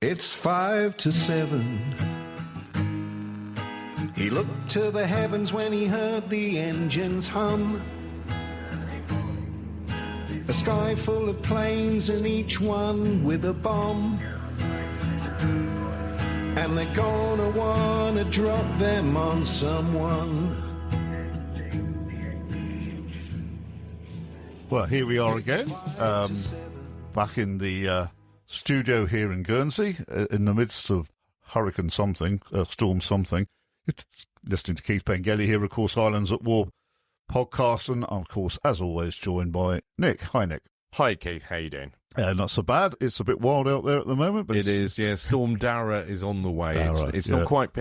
It's 5 to 7. He looked to the heavens when he heard the engines hum. A sky full of planes and each one with a bomb. And they're gonna wanna drop them on someone. Well, here we are again, back in the studio here in Guernsey, in the midst of Hurricane something, Storm something. Listening to Keith Pengelly here, of course, Islands at War podcast, and of course, as always, joined by Nick. Hi, Nick. Hi, Keith. How you doing? Not so bad. It's a bit wild out there at the moment, but it is. Yeah, Storm Dara is on the way. It's not quite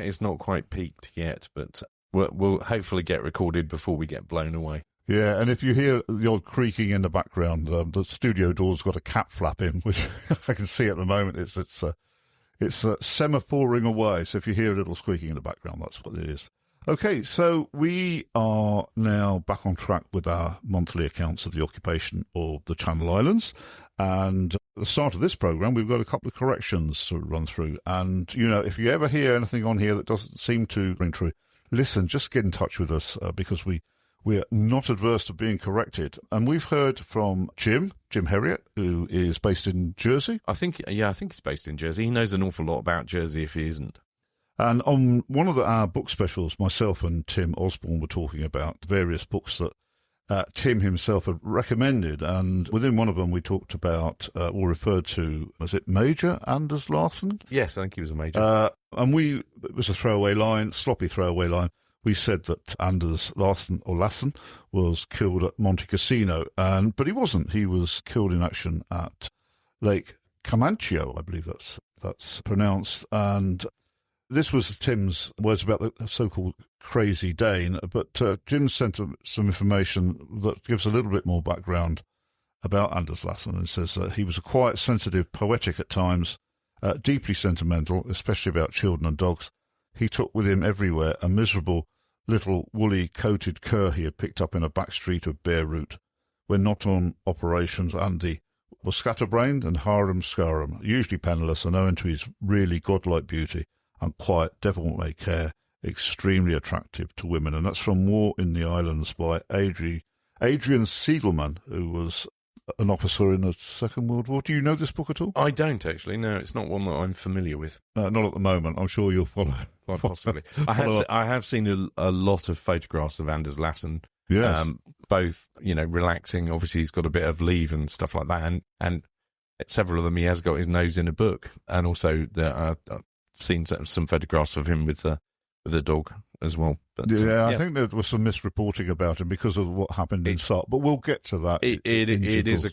peaked yet, but we'll hopefully get recorded before we get blown away. Yeah, and if you hear the odd creaking in the background, the studio door's got a cat flap in, which I can see at the moment. It's semaphoring away, so if you hear a little squeaking in the background, that's what it is. Okay, so we are now back on track with our monthly accounts of the occupation of the Channel Islands. And at the start of this programme, we've got a couple of corrections to run through. And, you know, if you ever hear anything on here that doesn't seem to ring true, listen, just get in touch with us because we're not adverse to being corrected. And we've heard from Jim Herriot, who is based in Jersey. I think he's based in Jersey. He knows an awful lot about Jersey if he isn't. And on one of our book specials, myself and Tim Osborne were talking about various books that Tim himself had recommended. And within one of them, we talked about, or referred to, was it Major Anders Larsen? Yes, I think he was a major. And it was a throwaway line, sloppy throwaway line. We said that Anders Larsen was killed at Monte Cassino, but he wasn't. He was killed in action at Lake Comancio, I believe that's pronounced. And this was Tim's words about the so-called Crazy Dane, but Jim sent some information that gives a little bit more background about Anders Larsen and says that he was a quiet, sensitive, poetic at times, deeply sentimental, especially about children and dogs. He took with him everywhere a miserable little woolly coated cur he had picked up in a back street of Beirut. When not on operations, Andy was scatterbrained and harum-scarum, usually penniless and owing to his really godlike beauty and quiet, devil-may-care, extremely attractive to women. And that's from War in the Islands by Adrian Siegelman, who was an officer in the Second World War. Do you know this book at all? I don't, actually. No, it's not one that I'm familiar with. Not at the moment. I'm sure you'll follow. Quite possibly. I have seen a lot of photographs of Anders Larsen. Yes. Both, relaxing. Obviously, he's got a bit of leave and stuff like that. And several of them, he has got his nose in a book. And also, I've seen some photographs of him with a dog as well. But, I think there was some misreporting about him because of what happened in Sark, but we'll get to that. It is a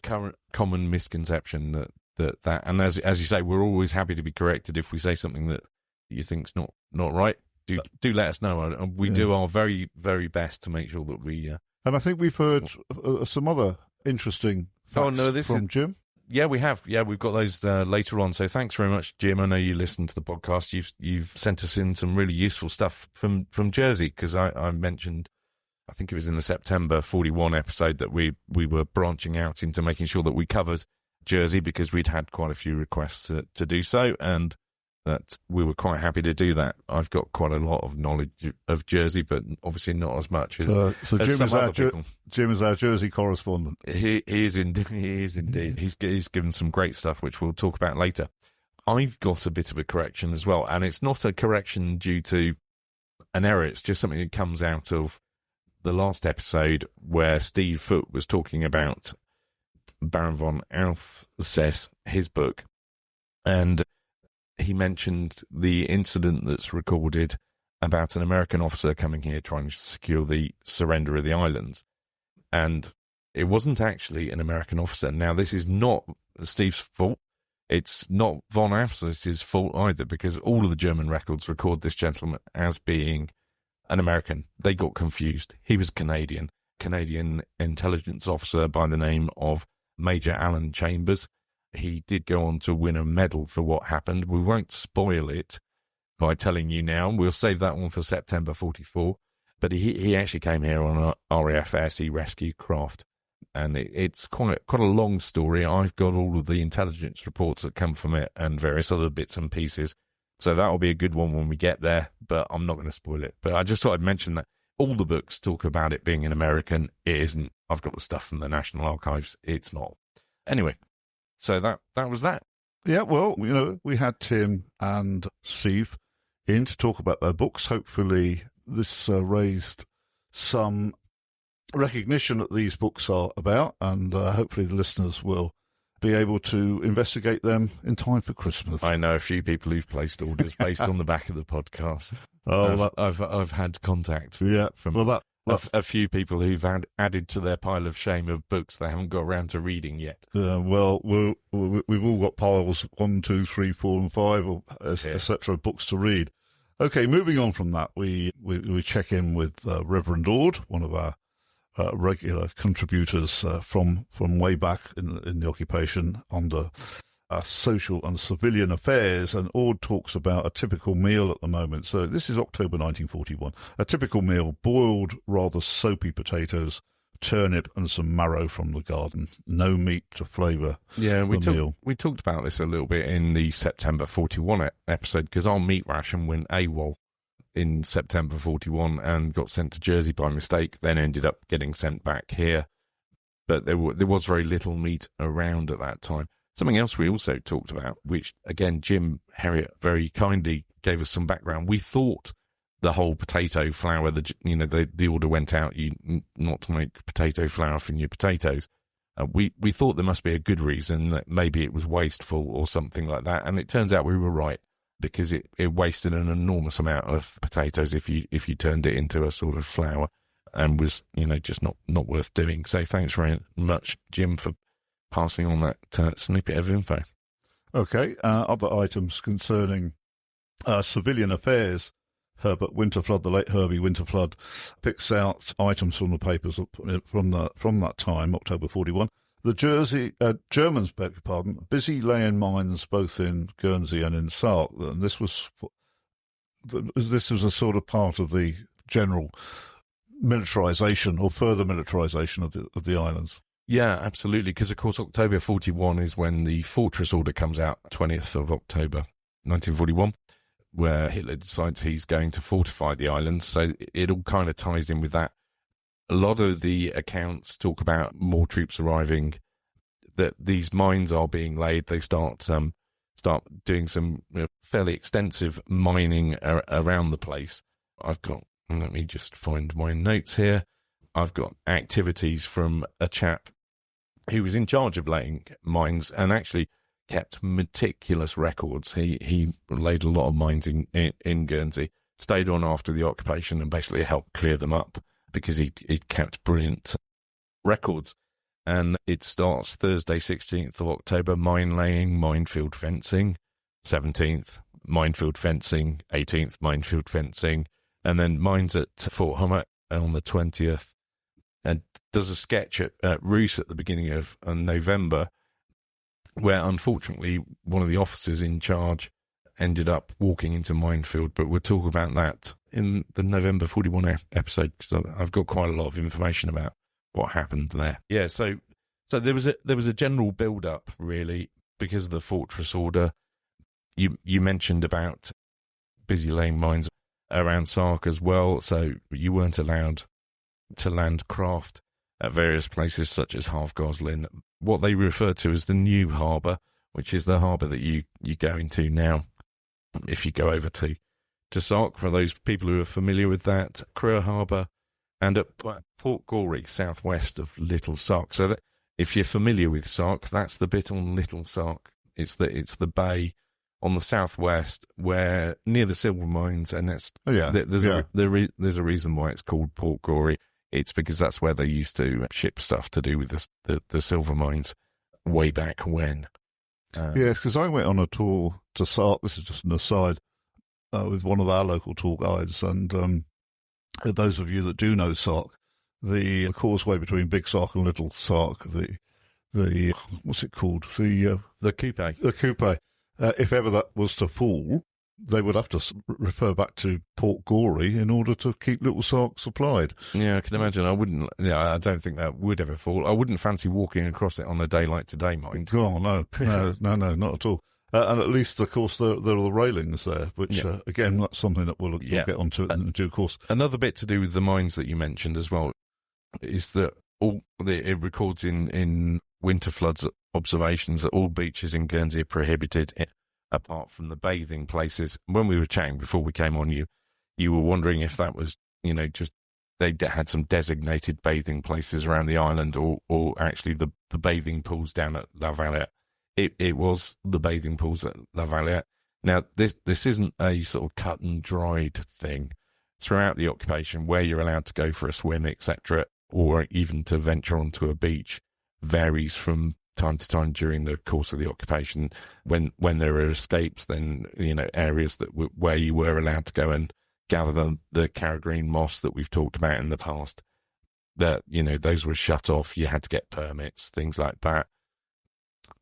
common misconception that and as you say, we're always happy to be corrected if we say something that you think's not right. Do let us know, and we do our very, very best to make sure that we. And I think we've heard some other interesting facts from Jim. Yeah, we have. Yeah, we've got those later on. So thanks very much, Jim. I know you listen to the podcast. You've sent us in some really useful stuff from Jersey, because I mentioned, I think it was in the September 41 episode, that we were branching out into making sure that we covered Jersey because we'd had quite a few requests to do so, and that we were quite happy to do that. I've got quite a lot of knowledge of Jersey, but obviously not as much as Jim is our Jersey correspondent. He is indeed. He's given some great stuff, which we'll talk about later. I've got a bit of a correction as well, and it's not a correction due to an error. It's just something that comes out of the last episode where Steve Foote was talking about Baron von Alfsace, his book, and he mentioned the incident that's recorded about an American officer coming here trying to secure the surrender of the islands. And it wasn't actually an American officer. Now, this is not Steve's fault. It's not von Alfsace's fault either, because all of the German records record this gentleman as being an American. They got confused. He was Canadian intelligence officer by the name of Major Alan Chambers. He did go on to win a medal for what happened. We won't spoil it by telling you now. We'll save that one for September 44. But he actually came here on a RAF Air Sea Rescue craft. and it's quite a long story. I've got all of the intelligence reports that come from it and various other bits and pieces. So that'll be a good one when we get there, but I'm not going to spoil it. But I just thought I'd mention that all the books talk about it being an American. It isn't. I've got the stuff from the National Archives. It's not. Anyway, so that was that. Yeah, well, we had Tim and Steve in to talk about their books. Hopefully this raised some recognition that these books are about, and hopefully the listeners will be able to investigate them in time for Christmas. I know a few people who've placed orders based on the back of the podcast. I've had contact from a few people who've added to their pile of shame of books they haven't got around to reading yet. Well, we've all got piles 1, 2, 3, 4, and 5, etc. books to read. Okay, moving on from that, we check in with Reverend Ord, one of our regular contributors from way back in the occupation under social and civilian affairs, and Ord talks about a typical meal at the moment. So this is October 1941. A typical meal: boiled, rather soapy potatoes, turnip and some marrow from the garden. No meat to flavour the meal. We talked about this a little bit in the September 41 episode, because our meat ration went AWOL in September 41 and got sent to Jersey by mistake, then ended up getting sent back here. But there was very little meat around at that time. Something else we also talked about, which, again, Jim Herriot very kindly gave us some background. We thought the whole potato flour, the order went out not to make potato flour from your potatoes. We thought there must be a good reason, that maybe it was wasteful or something like that. And it turns out we were right, because it wasted an enormous amount of potatoes if you turned it into a sort of flour, and was, just not worth doing. So thanks very much, Jim, for passing on that snippet of info. Okay, other items concerning civilian affairs. Herbert Winterflood, the late Herbie Winterflood, picks out items from the papers from that time, October 41. The Germans, beg your pardon, busy laying mines both in Guernsey and in Sark. And this was a sort of part of the general militarisation or further militarisation of the islands. Yeah, absolutely, because, of course, October 41 is when the Fortress Order comes out, 20th of October 1941, where Hitler decides he's going to fortify the islands. So it all kind of ties in with that. A lot of the accounts talk about more troops arriving, that these mines are being laid. They start doing some fairly extensive mining around the place. Let me just find my notes here. I've got activities from a chap who was in charge of laying mines and actually kept meticulous records. He laid a lot of mines in Guernsey, stayed on after the occupation and basically helped clear them up, because he kept brilliant records. And it starts Thursday, 16th of October, mine laying, minefield fencing. 17th, minefield fencing. 18th, minefield fencing. And then mines at Fort Hummer on the 20th. And does a sketch at Roos at the beginning of November, where unfortunately one of the officers in charge ended up walking into minefield. But we'll talk about that in the November 41 episode, because I've got quite a lot of information about what happened there. Yeah, so there was a general build-up, really, because of the Fortress Order. You mentioned about busy laying mines around Sark as well, so you weren't allowed to land craft at various places such as Half Goslin, what they refer to as the New Harbour, which is the harbour that you go into now if you go over to Sark, for those people who are familiar with that, Crewe Harbour, and at Port Gory, southwest of Little Sark. So that, if you're familiar with Sark, that's the bit on Little Sark. It's the bay on the southwest, where near the silver mines, and there's a reason why it's called Port Gory. It's because that's where they used to ship stuff to do with the silver mines way back when. Yes, because I went on a tour to Sark. This is just an aside, with one of our local tour guides, and those of you that do know Sark, the causeway between Big Sark and Little Sark, the what's it called? The coupe. The coupe. If ever that was to fall, they would have to refer back to Port Gory in order to keep Little Sark supplied. Yeah, I can imagine. I don't think that would ever fall. I wouldn't fancy walking across it on a day like today, mind. Oh, no, not at all. And at least, of course, there are the railings there, which, again, that's something that we'll get onto in due course. Another bit to do with the mines that you mentioned as well is that it records in winter floods observations that all beaches in Guernsey are prohibited apart from the bathing places. When we were chatting before we came on, you were wondering if that was, just they had some designated bathing places around the island or actually the bathing pools down at La Valette. It was the bathing pools at La Valette. Now, this isn't a sort of cut and dried thing. Throughout the occupation, where you're allowed to go for a swim, etc., or even to venture onto a beach, varies from time to time during the course of the occupation. When there are escapes, then areas where you were allowed to go and gather the carrageen moss that we've talked about in the past, that those were shut off. You had to get permits, things like that.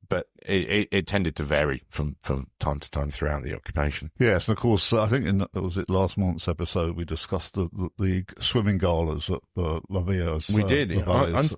But it tended to vary from time to time throughout the occupation. Yes, and of course, I think last month's episode we discussed the swimming galas at La Villa's. We did. I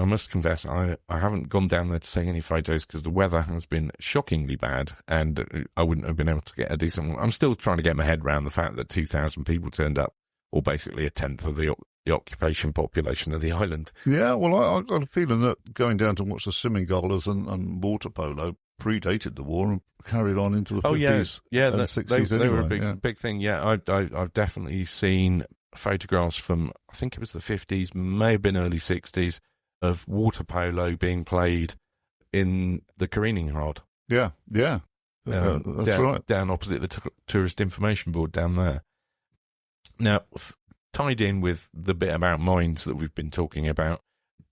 must confess, I haven't gone down there to take any photos because the weather has been shockingly bad, and I wouldn't have been able to get a decent one. I'm still trying to get my head around the fact that 2,000 people turned up, or basically a tenth of the occupation population of the island. Yeah, well, I got a feeling that going down to watch the swimming galas and water polo predated the war and carried on into the 50s and 60s they anyway. Were a big thing, yeah. I've definitely seen photographs from, I think it was the 50s, may have been early 60s, of water polo being played in the careening yard. Yeah. That's right. Down opposite the Tourist Information Board down there. Now, tied in with the bit about mines that we've been talking about,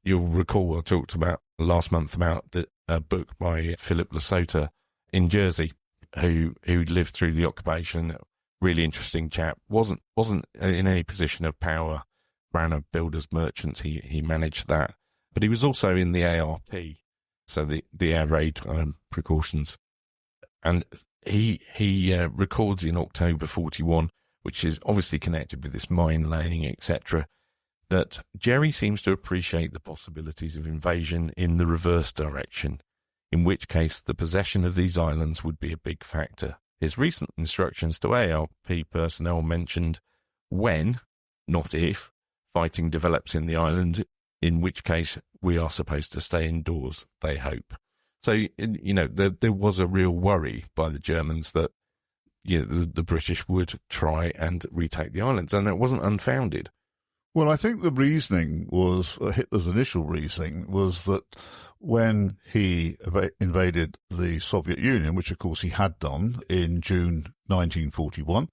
you'll recall I talked about last month about a book by Philip Lesota in Jersey, who lived through the occupation. Really interesting chap. Wasn't in any position of power. Ran a builders merchants. He managed that, but he was also in the ARP, so the air raid precautions, and he records in October 41. Which is obviously connected with this mine laying, etc., that Jerry seems to appreciate the possibilities of invasion in the reverse direction, in which case the possession of these islands would be a big factor. His recent instructions to ARP personnel mentioned when, not if, fighting develops in the island, in which case we are supposed to stay indoors, they hope. So, there was a real worry by the Germans that the British would try and retake the islands, and it wasn't unfounded. Well, I think the reasoning was, Hitler's initial reasoning was that when he invaded the Soviet Union, which of course he had done in June 1941,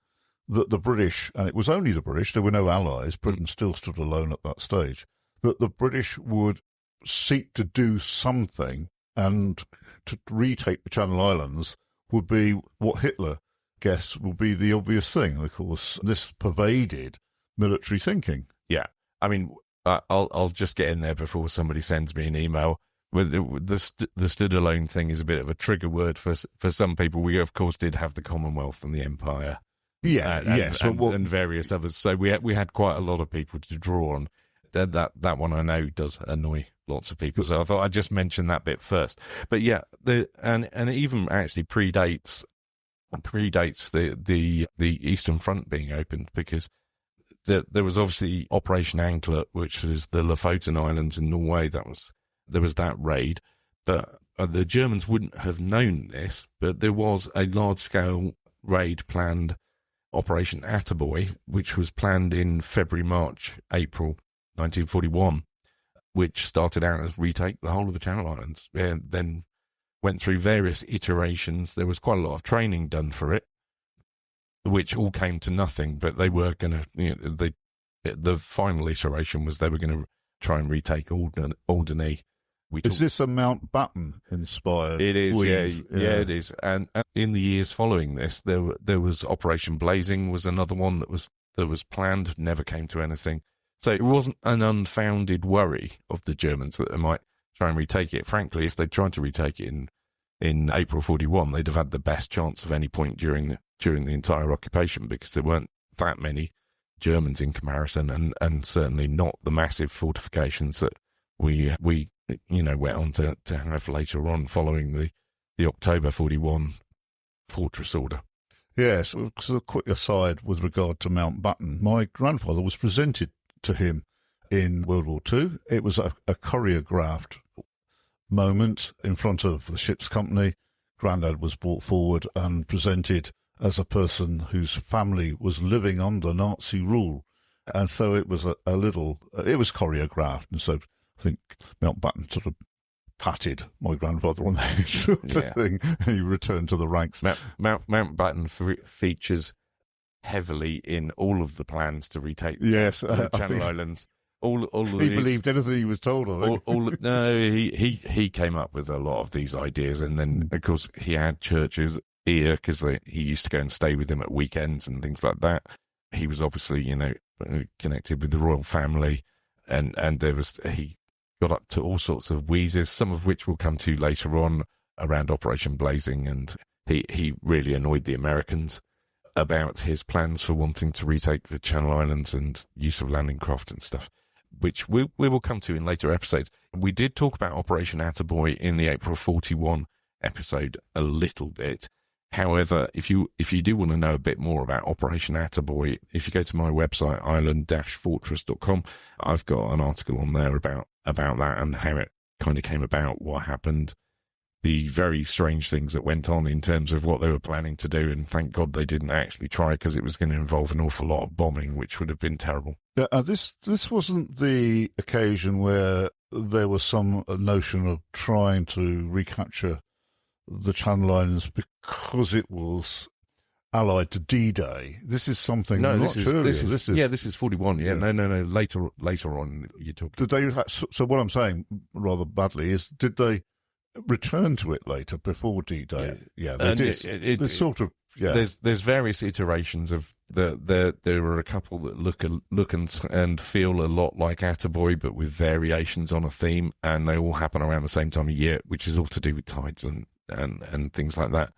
that the British, and it was only the British, there were no allies, Britain still stood alone at that stage, that the British would seek to do something, and to retake the Channel Islands would be what Hitler guess will be the obvious thing. And of course, this pervaded military thinking. Yeah. I mean, I'll just get in there before somebody sends me an email. The stood alone thing is a bit of a trigger word for some people. We, of course, did have the Commonwealth and the Empire. Yeah, and various others. So we had quite a lot of people to draw on. That one I know does annoy lots of people. So I thought I'd just mention that bit first. But yeah, and it even actually predates the Eastern Front being opened, because there was obviously Operation Anklet, which is the Lofoten Islands in Norway. There was that raid. The Germans wouldn't have known this, but there was a large-scale raid planned, Operation Attaboy, which was planned in February, March, April 1941, which started out as retake the whole of the Channel Islands, and then went through various iterations. There was quite a lot of training done for it, which all came to nothing, but they were going to, the final iteration was they were going to try and retake Alderney. Is this a Mountbatten inspired? It is, yeah, it is. And in the years following this, there was Operation Blazing was another one that was planned, never came to anything. So it wasn't an unfounded worry of the Germans that they might try and retake it. Frankly, if they tried to retake it in in April 41, they'd have had the best chance of any point during the entire occupation, because there weren't that many Germans in comparison, and certainly not the massive fortifications that we went on to have later on following the October 41 fortress order. Yes, so a quick aside with regard to Mountbatten. My grandfather was presented to him in World War II. It was a choreographed moment in front of the ship's company. Grandad was brought forward and presented as a person whose family was living under Nazi rule. And so it was it was choreographed. And so I think Mountbatten sort of patted my grandfather on the head sort of thing, and he returned to the ranks. Mountbatten features heavily in all of the plans to retake the Channel Islands. All he believed anything he was told, I think. No, he came up with a lot of these ideas, and then, of course, he had Churchill's ear, because he used to go and stay with him at weekends and things like that. He was obviously, connected with the royal family, and he got up to all sorts of wheezes, some of which we'll come to later on around Operation Blazing, and he really annoyed the Americans about his plans for wanting to retake the Channel Islands and use of landing craft and stuff, which we will come to in later episodes. We did talk about Operation Attaboy in the April 41 episode a little bit. However, if you do want to know a bit more about Operation Attaboy, if you go to my website, island-fortress.com, I've got an article on there about that and how it kind of came about, what happened, the very strange things that went on in terms of what they were planning to do, and thank God they didn't actually try, because it was going to involve an awful lot of bombing, which would have been terrible. Yeah, this wasn't the occasion where there was some notion of trying to recapture the Channel Islands because it was allied to D-Day. This is something this is 41. Yeah. No. Later on, you talk. So what I'm saying, rather badly, is did they return to it later before D-Day? Yeah, they did. There's various iterations of there were a couple that look and feel a lot like Attaboy, but with variations on a theme, and they all happen around the same time of year, which is all to do with tides and things like that,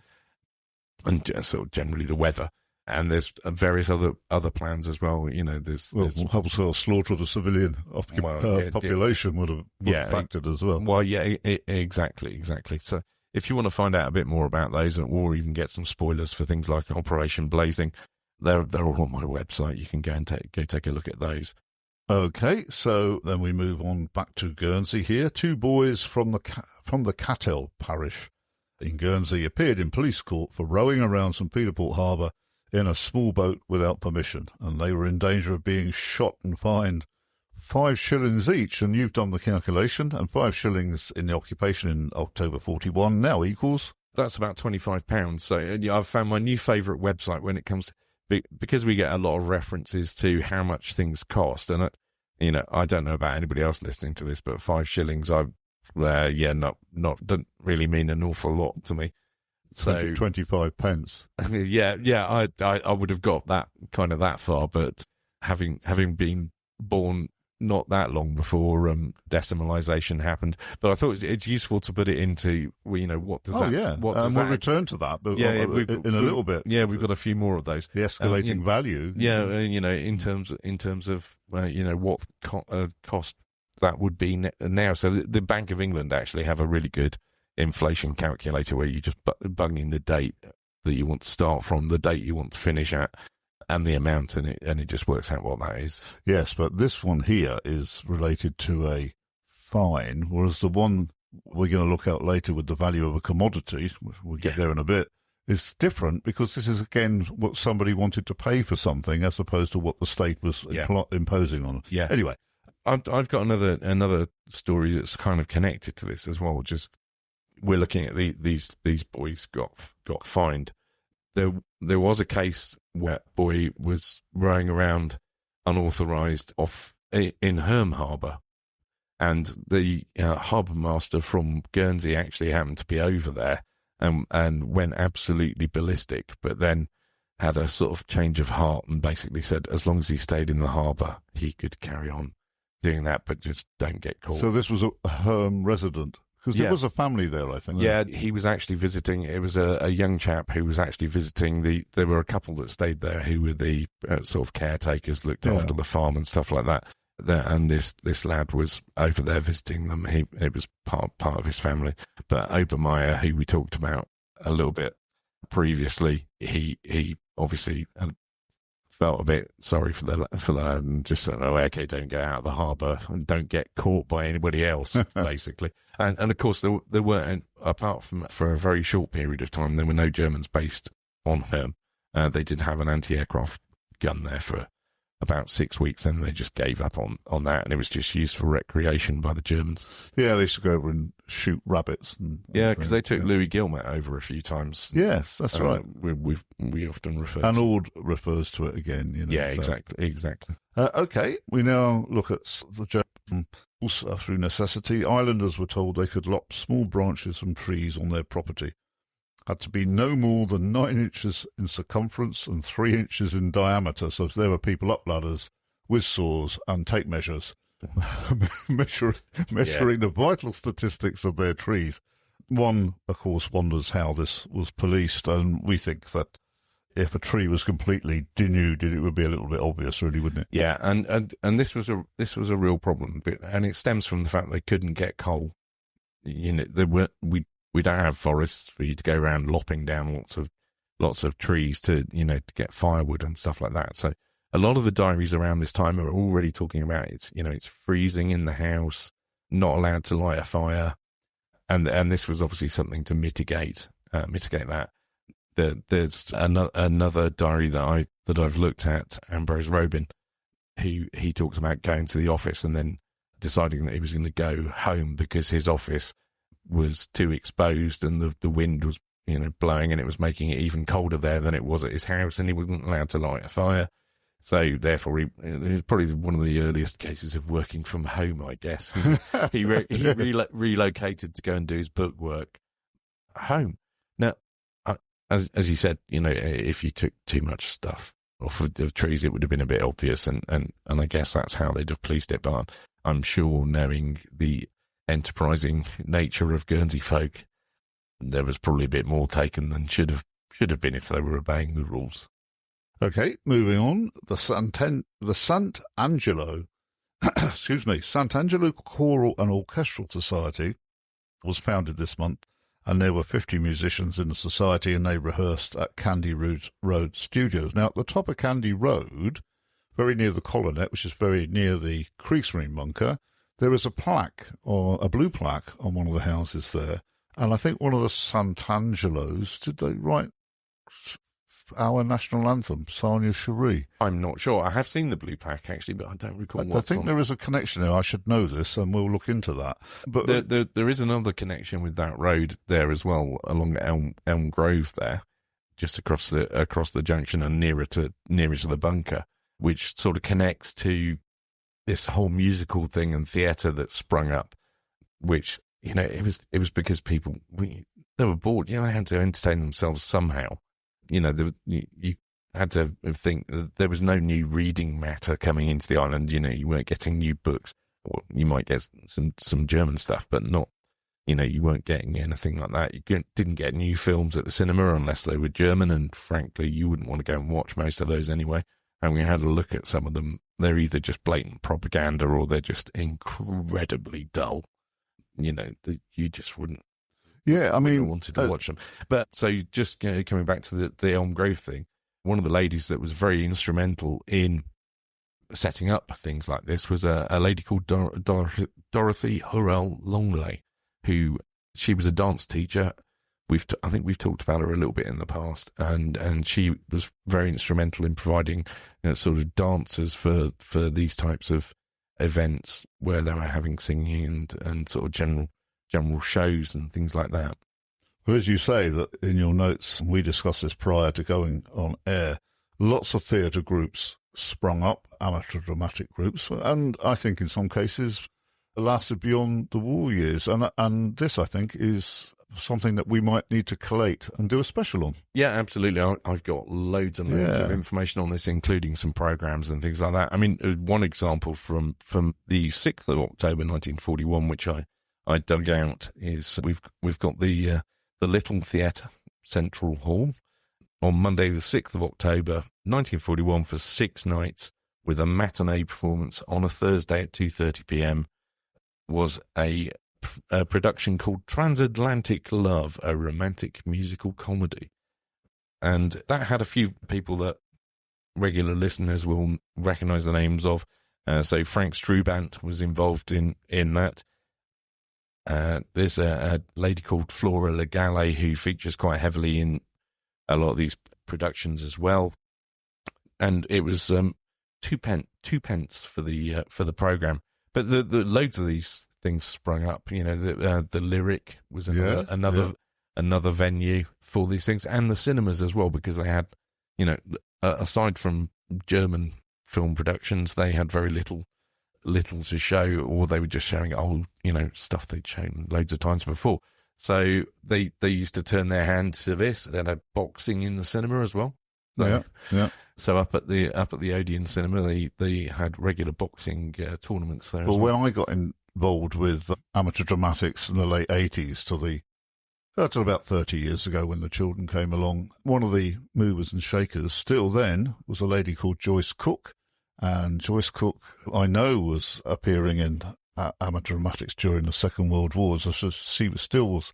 and sort of generally the weather. And there's various other plans as well. There's wholesale slaughter of the civilian population would have factored as well. Well, yeah, exactly. So if you want to find out a bit more about those, or even get some spoilers for things like Operation Blazing, they're all on my website. You can go take a look at those. Okay, so then we move on back to Guernsey here. Two boys from the Cattell parish in Guernsey appeared in police court for rowing around St. Peter Port Harbour in a small boat without permission, and they were in danger of being shot and fined 5 shillings each. And you've done the calculation, and 5 shillings in the occupation in October 41 now equals... That's about £25. So I've found my new favourite website when it comes... Because we get a lot of references to how much things cost, and I don't know about anybody else listening to this, but 5 shillings, doesn't really mean an awful lot to me. So 25 pence. Yeah. I would have got that far, but having been born not that long before decimalisation happened, but I thought it's useful to put it into what does that? Yeah, what does we'll return to that, but in a little bit. Yeah, we've got a few more of those. The escalating value. Yeah, in terms of what cost that would be now. So the Bank of England actually have a really good inflation calculator where you just bung in the date that you want to start from, the date you want to finish at, and the amount, and it just works out what that is. Yes, but this one here is related to a fine, whereas the one we're going to look at later with the value of a commodity, we'll get there in a bit, is different, because this is, again, what somebody wanted to pay for something as opposed to what the state was imposing on. Yeah. Anyway. I've got another story that's kind of connected to this as well. Just we're looking at these boys got fined. There was a case where a boy was rowing around unauthorised off in Herm Harbour, and the harbour master from Guernsey actually happened to be over there and went absolutely ballistic, but then had a sort of change of heart and basically said as long as he stayed in the harbour, he could carry on doing that, but just don't get caught. So this was a Herm resident Because there was a family there, I think. Yeah, he was actually visiting. It was a young chap who was actually visiting there were a couple that stayed there who were the sort of caretakers, looked after the farm and stuff like that. And this lad was over there visiting them. It was part of his family. But Obermeyer, who we talked about a little bit previously, he obviously felt a bit sorry for the lad and just said, "Oh, okay, don't get out of the harbour and don't get caught by anybody else," basically. And of course, there weren't, apart from for a very short period of time, there were no Germans based on Herm. They did have an anti-aircraft gun there for about 6 weeks, and they just gave up on that, and it was just used for recreation by the Germans. Yeah, they used to go over and shoot rabbits. Because they took Louis Guillemette over a few times. Yes, that's right. We often refer and Ord refers to it again. Yeah, so. exactly. Okay, we now look at the German through necessity. Islanders were told they could lop small branches from trees on their property. Had to be no more than 9 inches in circumference and 3 inches in diameter. So there were people up ladders with saws and tape measures, measuring the vital statistics of their trees. One, of course, wonders how this was policed, and we think that if a tree was completely denuded, it would be a little bit obvious, really, wouldn't it? Yeah, and this was a real problem, and it stems from the fact they couldn't get coal. We don't have forests for you to go around lopping down lots of trees to get firewood and stuff like that. So a lot of the diaries around this time are already talking about it's freezing in the house, not allowed to light a fire, and this was obviously something to mitigate that. There's another diary that I've looked at, Ambrose Robin, who he talks about going to the office and then deciding that he was going to go home because his office was too exposed and the wind was blowing, and it was making it even colder there than it was at his house, and he wasn't allowed to light a fire. So therefore, it was probably one of the earliest cases of working from home, I guess. He relocated to go and do his book work at home. Now, as you said, if you took too much stuff off of the trees, it would have been a bit obvious, and I guess that's how they'd have policed it. But I'm sure, knowing the enterprising nature of Guernsey folk, there was probably a bit more taken than should have been if they were obeying the rules. Okay, moving on. The Sant'Angelo, Sant'Angelo Choral and Orchestral Society was founded this month, and there were 50 musicians in the society, and they rehearsed at Candy Road Studios. Now, at the top of Candy Road, very near the Colonet, which is very near the Kriegsmarine bunker, there is a plaque, or a blue plaque, on one of the houses there. And I think one of the Sant'Angelos, did they write our national anthem, Sanya Cherie? I'm not sure. I have seen the blue plaque, actually, but I don't recall what's I think there is a connection there. I should know this, and we'll look into that. But there is another connection with that road there as well, along Elm Grove there, just across the junction and nearer to the bunker, which sort of connects to this whole musical thing and theatre that sprung up, which, it was because people, they were bored. They had to entertain themselves somehow. You had to think that there was no new reading matter coming into the island. You weren't getting new books, or you might get some German stuff, but not, you weren't getting anything like that. You didn't get new films at the cinema unless they were German, and frankly, you wouldn't want to go and watch most of those anyway. And we had a look at some of them. They're either just blatant propaganda or they're just incredibly dull. You just wouldn't. Yeah, I mean, wanted to watch them. But so just coming back to the Elm Grove thing, one of the ladies that was very instrumental in setting up things like this was a lady called Dorothy Hurrell Longley, who she was a dance teacher. I think we've talked about her a little bit in the past, and she was very instrumental in providing sort of dancers for these types of events where they were having singing and sort of general shows and things like that. Well, as you say that in your notes, we discussed this prior to going on air, lots of theatre groups sprung up, amateur dramatic groups, and I think in some cases lasted beyond the war years. And this, I think, is something that we might need to collate and do a special on. Yeah, absolutely. I've got loads and loads of information on this, including some programs and things like that. I mean, one example from the 6th of October 1941, which I I dug out is we've got the Little Theatre, Central Hall, on Monday the 6th of October, 1941, for 6 nights, with a matinee performance on a Thursday at 2:30 p.m. was a production called Transatlantic Love, a romantic musical comedy. And that had a few people that regular listeners will recognise the names of. So Frank Strubant was involved in that. There's a lady called Flora Legale who features quite heavily in a lot of these productions as well. And it was two pence for the programme. But the loads of these things sprung up. You know, the Lyric was another venue for these things, and the cinemas as well, because they had, you know, aside from German film productions, they had very little to show, or they were just showing old, you know, stuff they'd shown loads of times before. So they used to turn their hand to this. They had boxing in the cinema as well. So, yeah. So up at the Odeon Cinema, they had regular boxing tournaments there. Well, when I got involved with amateur dramatics in the late 80s till about 30 years ago, when the children came along, one of the movers and shakers still then was a lady called Joyce Cook. And Joyce Cook, I know, was appearing in amateur dramatics during the Second World War. So she was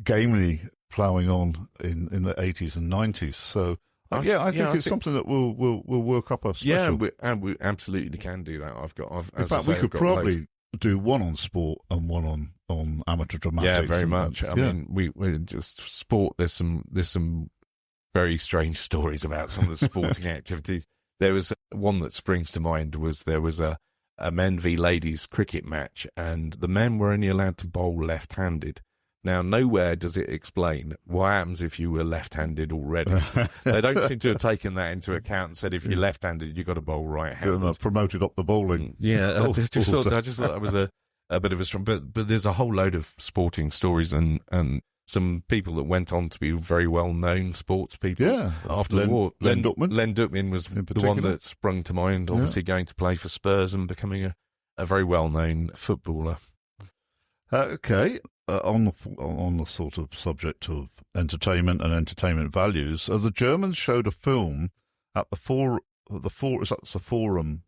gamely ploughing on in the 80s and 90s. So, I think it's something that we'll work up a special. Yeah, we absolutely can do that. In fact, we could probably do one on sport and one on amateur dramatics. Yeah, very much. I mean, we just sport. There's some very strange stories about some of the sporting activities. There was one that springs to mind. There was a men v ladies cricket match, and the men were only allowed to bowl left-handed. Now, nowhere does it explain what happens if you were left-handed already. They don't seem to have taken that into account and said if you're left-handed, you've got to bowl right-handed. Promoted up the bowling. Yeah, I just thought that was a bit of a strong... But there's a whole load of sporting stories and some people that went on to be very well-known sports people. Yeah. After the war. Len Duckman. Len Duckman was the one that sprung to mind, obviously going to play for Spurs and becoming a very well-known footballer. Okay. On the sort of subject of entertainment and entertainment values, the Germans showed a film at the Forum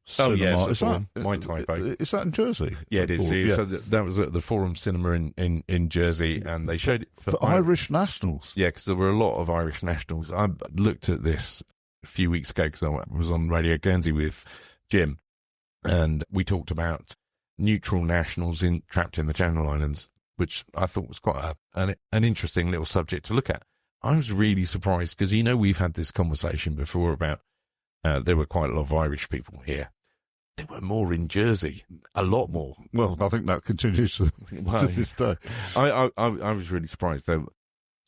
Cinema. Oh, yes, is that my typo? Is that in Jersey? Yeah, it is. Yeah. So that was at the Forum Cinema in Jersey, and they showed it for Irish nationals. Yeah, because there were a lot of Irish nationals. I looked at this a few weeks ago because I was on Radio Guernsey with Jim, and we talked about neutral nationals trapped in the Channel Islands, which I thought was quite an interesting little subject to look at. I was really surprised because, you know, we've had this conversation before about there were quite a lot of Irish people here. There were more in Jersey, a lot more. Well, I think that continues to this day. I was really surprised, though,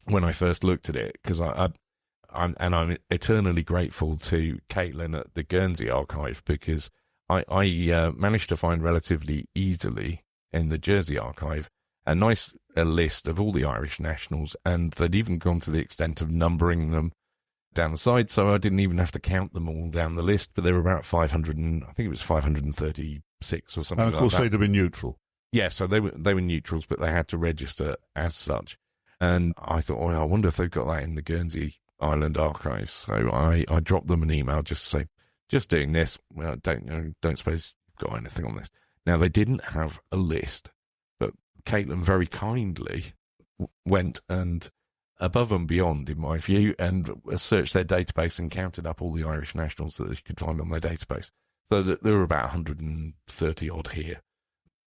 when I first looked at it, because I'm eternally grateful to Caitlin at the Guernsey Archive, because I managed to find relatively easily in the Jersey Archive a nice list of all the Irish nationals, and they'd even gone to the extent of numbering them down the side, so I didn't even have to count them all down the list, but there were about 500, and I think it was 536 or something like that. And of course they'd have been neutral. Yeah, so they were neutrals, but they had to register as such. And I thought, I wonder if they've got that in the Guernsey Island archives. So I dropped them an email just to say, just doing this. Well, don't suppose you've got anything on this. Now, they didn't have a list, but Caitlin very kindly went and above and beyond, in my view, and searched their database and counted up all the Irish nationals that you could find on their database. So there were about 130 odd here.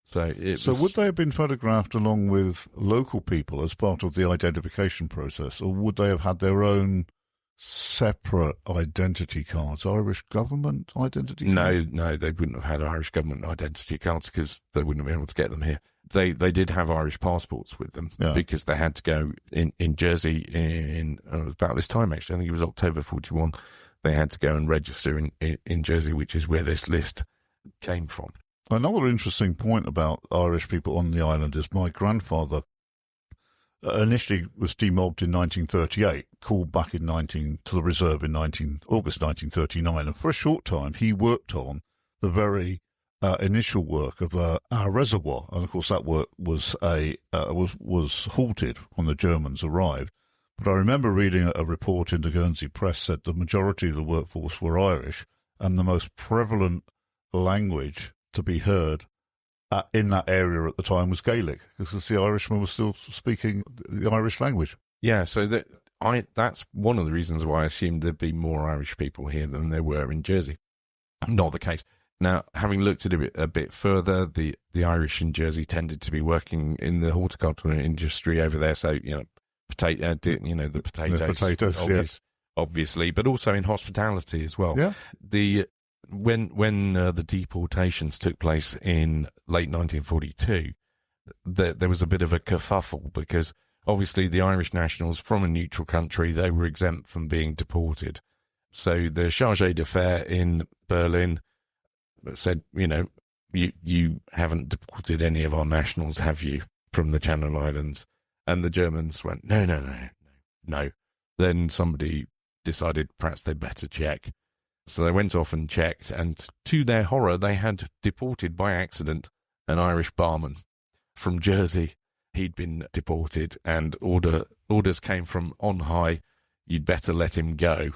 So would they have been photographed along with local people as part of the identification process, or would they have had their own separate identity cards, Irish government identity cards? No, they wouldn't have had Irish government identity cards because they wouldn't have been able to get them here. They did have Irish passports with them because they had to go in Jersey in about this time, actually. I think it was October 41. They had to go and register in Jersey, which is where this list came from. Another interesting point about Irish people on the island is my grandfather initially was demobbed in 1938, called back to the reserve in August 1939, and for a short time he worked on the very initial work of our reservoir, and of course that work was was halted when the Germans arrived. But I remember reading a report in the Guernsey Press said the majority of the workforce were Irish, and the most prevalent language to be heard in that area at the time was Gaelic, because the Irishmen were still speaking the Irish language. Yeah, so that's one of the reasons why I assumed there'd be more Irish people here than there were in Jersey. Not the case. Now, having looked at it a bit further, the Irish in Jersey tended to be working in the horticultural industry over there, so, the potatoes, obviously, but also in hospitality as well. Yeah. When the deportations took place in late 1942, there was a bit of a kerfuffle, because obviously the Irish nationals from a neutral country, they were exempt from being deported. So the chargé d'affaires in Berlin said, you haven't deported any of our nationals, have you, from the Channel Islands? And the Germans went, no. Then somebody decided perhaps they'd better check. So they went off and checked, and to their horror, they had deported by accident an Irish barman from Jersey. He'd been deported, and orders came from on high, you'd better let him go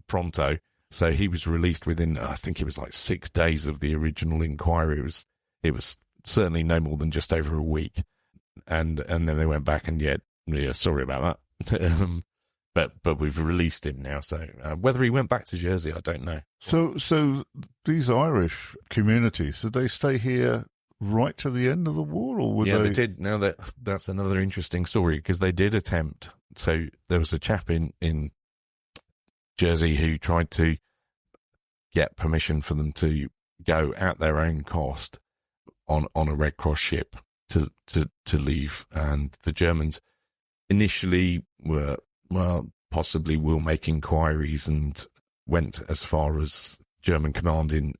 pronto. So he was released within, I think it was like 6 days of the original inquiry. It was certainly no more than just over a week. And then they went back and, sorry about that. But we've released him now. So whether he went back to Jersey, I don't know. So these Irish communities, did they stay here right to the end of the war, or would they? Yeah, they did. Now that's another interesting story, because they did attempt. So there was a chap in Jersey who tried to get permission for them to go at their own cost on a Red Cross ship to leave, and the Germans initially were, possibly we'll make inquiries, and went as far as German command in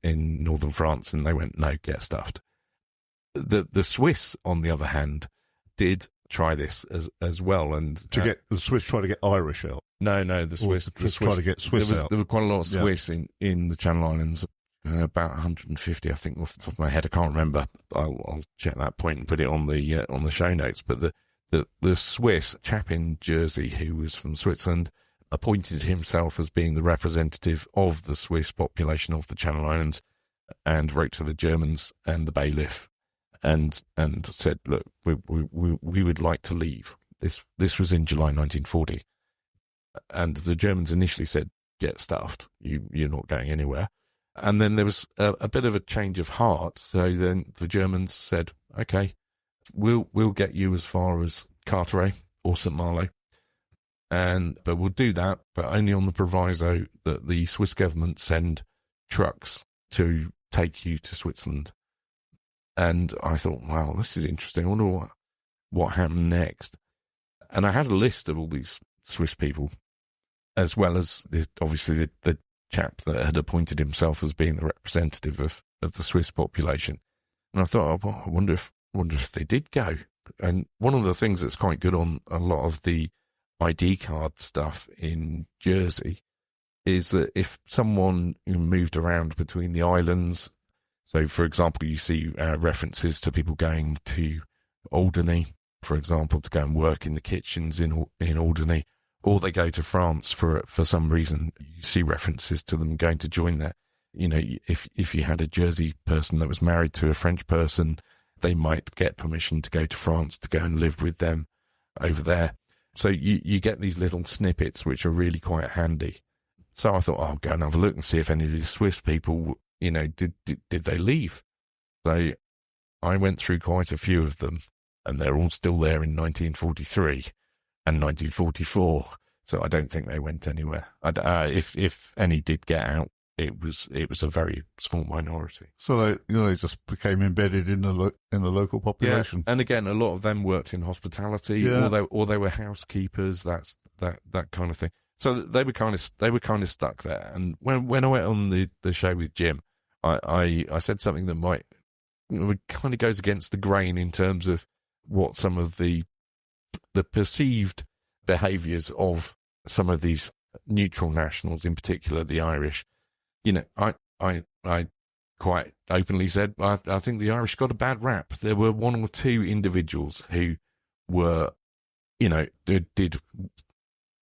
northern France, and they went, no, get stuffed. The Swiss, on the other hand, did try this as well, and the Swiss try to get Irish out. No, the Swiss try to get Swiss out. There were quite a lot of Swiss in the Channel Islands. About 150, I think, off the top of my head. I can't remember. I'll check that point and put it on the show notes. But the Swiss chap in Jersey, who was from Switzerland, appointed himself as being the representative of the Swiss population of the Channel Islands, and wrote to the Germans and the bailiff, and said, look, we would like to leave. This was in July 1940, and the Germans initially said, get stuffed. You're not going anywhere. And then there was a bit of a change of heart. So then the Germans said, okay, we'll get you as far as Carteret or St. Malo, but we'll do that, but only on the proviso that the Swiss government send trucks to take you to Switzerland. And I thought, wow, this is interesting. I wonder what happened next. And I had a list of all these Swiss people, as well as obviously the chap that had appointed himself as being the representative of the Swiss population. And I thought, I wonder if they did go. And one of the things that's quite good on a lot of the ID card stuff in Jersey is that if someone moved around between the islands, so for example, you see references to people going to Alderney, for example, to go and work in the kitchens in Alderney, or they go to France for some reason, you see references to them going to join there. If you had a Jersey person that was married to a French person, they might get permission to go to France to go and live with them over there. So you get these little snippets which are really quite handy. So I thought, I'll go and have a look and see if any of these Swiss people, did they leave? So I went through quite a few of them, and they're all still there in 1943 and 1944. So I don't think they went anywhere. If any did get out, it was a very small minority. So they just became embedded in the local population. Yeah. And again, a lot of them worked in hospitality, or they were housekeepers. That kind of thing. So they were kind of stuck there. And when I went on the show with Jim, I said something that might kind of goes against the grain in terms of what some of the perceived behaviours of some of these neutral nationals, in particular the Irish. I quite openly said, I think the Irish got a bad rap. There were one or two individuals who were, did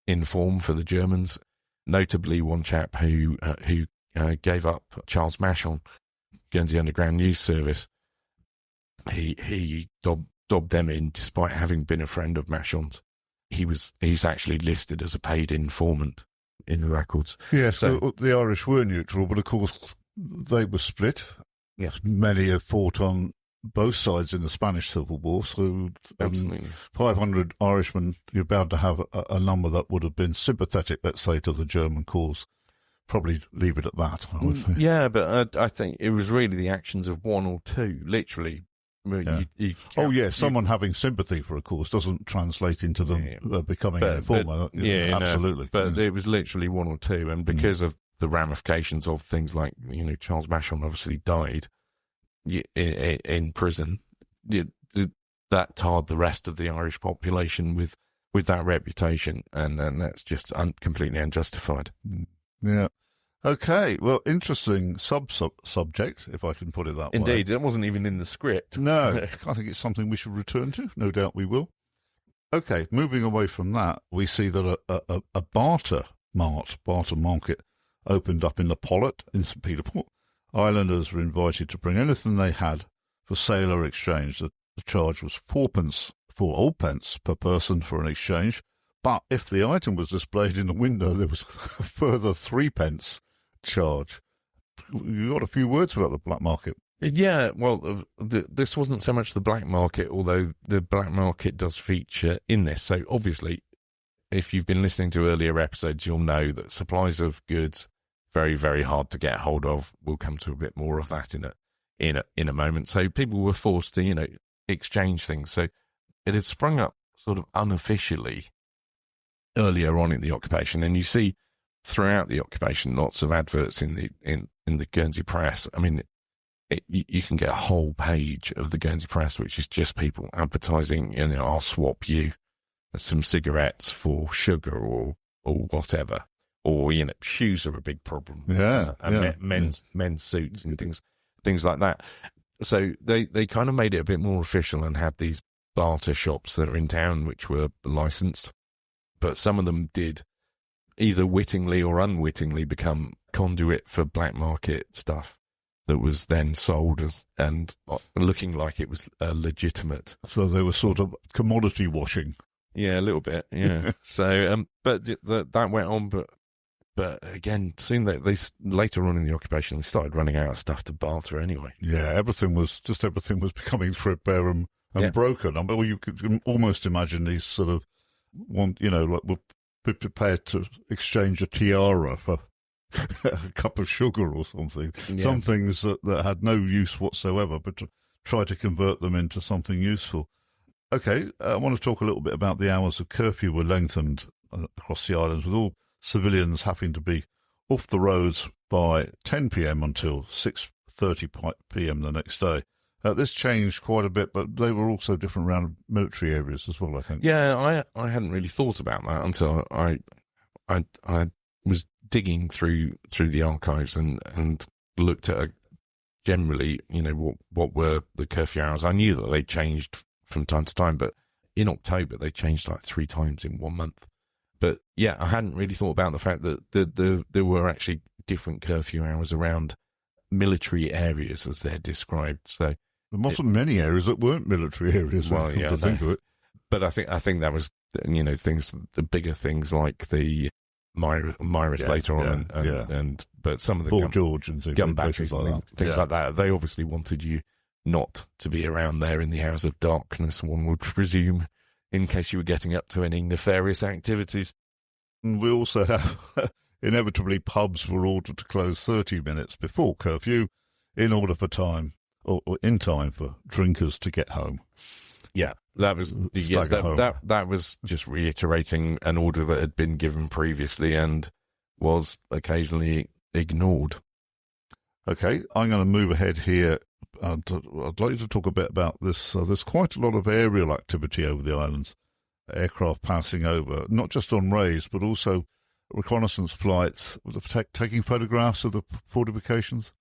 inform for the Germans, notably one chap who gave up Charles Mashon, Guernsey Underground News Service. He dobbed them in despite having been a friend of Mashon's. He's actually listed as a paid informant in the records. Yes, so the Irish were neutral, but of course they were split. Yeah. Many have fought on both sides in the Spanish Civil War, so 500 Irishmen, you're bound to have a number that would have been sympathetic, let's say, to the German cause. Probably leave it at that, I would think. Yeah, but I think it was really the actions of one or two, literally. Yeah. Someone having sympathy for a cause doesn't translate into them becoming an informer. Absolutely. But it was literally one or two, and because of the ramifications of things like, Charles Mashon obviously died in prison, that tarred the rest of the Irish population with that reputation, and that's just completely unjustified. Yeah. Okay, well, interesting subject, if I can put it that way. Indeed, that wasn't even in the script. No, I think it's something we should return to. No doubt we will. Okay, moving away from that, we see that a barter market opened up in the Pollet in St. Peter Port. Islanders were invited to bring anything they had for sale or exchange. The charge was 4 pence per person for an exchange. But if the item was displayed in the window, there was a further 3 pence charge. You got a few words about the black market. Yeah, well, this wasn't so much the black market, although the black market does feature in this. So obviously, if you've been listening to earlier episodes, you'll know that supplies of goods very, very hard to get hold of. We'll come to a bit more of that in a moment. So people were forced to, exchange things. So it had sprung up sort of unofficially earlier on in the occupation, and you see throughout the occupation lots of adverts in the Guernsey press. I mean, you can get a whole page of the Guernsey press, which is just people advertising, I'll swap you some cigarettes for sugar or whatever, or shoes are a big problem. Men's suits and things like that. So they kind of made it a bit more official and had these barter shops that are in town which were licensed. But some of them did either wittingly or unwittingly become conduit for black market stuff that was then sold and looking like it was legitimate. So they were sort of commodity washing. Yeah, a little bit. Yeah. So, but that went on. But again, soon they later on in the occupation they started running out of stuff to barter anyway. Yeah, everything was becoming threadbare and broken. I mean, you could almost imagine these sort of we're prepared to exchange a tiara for a cup of sugar or something. Yeah. Some things that had no use whatsoever, but to try to convert them into something useful. Okay, I want to talk a little bit about the hours of curfew were lengthened across the islands, with all civilians having to be off the roads by 10 p.m. until 6:30 p.m. the next day. This changed quite a bit, but they were also different around military areas as well, I think. Yeah, I hadn't really thought about that until I was digging through the archives and looked at generally, what were the curfew hours. I knew that they changed from time to time, but in October they changed like 3 times in 1 month. But yeah, I hadn't really thought about the fact that there were actually different curfew hours around military areas as they're described. So there wasn't many areas that weren't military areas. Well, yeah, to think of it. But I think that was the bigger things like the Myris later on, but some of the Fort George and gun batteries like that. They obviously wanted you not to be around there in the hours of darkness, one would presume, in case you were getting up to any nefarious activities. And we also have inevitably pubs were ordered to close 30 minutes before curfew in order for time. Or in time for drinkers to get home. Yeah, that was that was just reiterating an order that had been given previously and was occasionally ignored. Okay, I'm going to move ahead here. I'd like you to talk a bit about this. There's quite a lot of aerial activity over the islands, aircraft passing over, not just on raids, but also reconnaissance flights, taking photographs of the fortifications.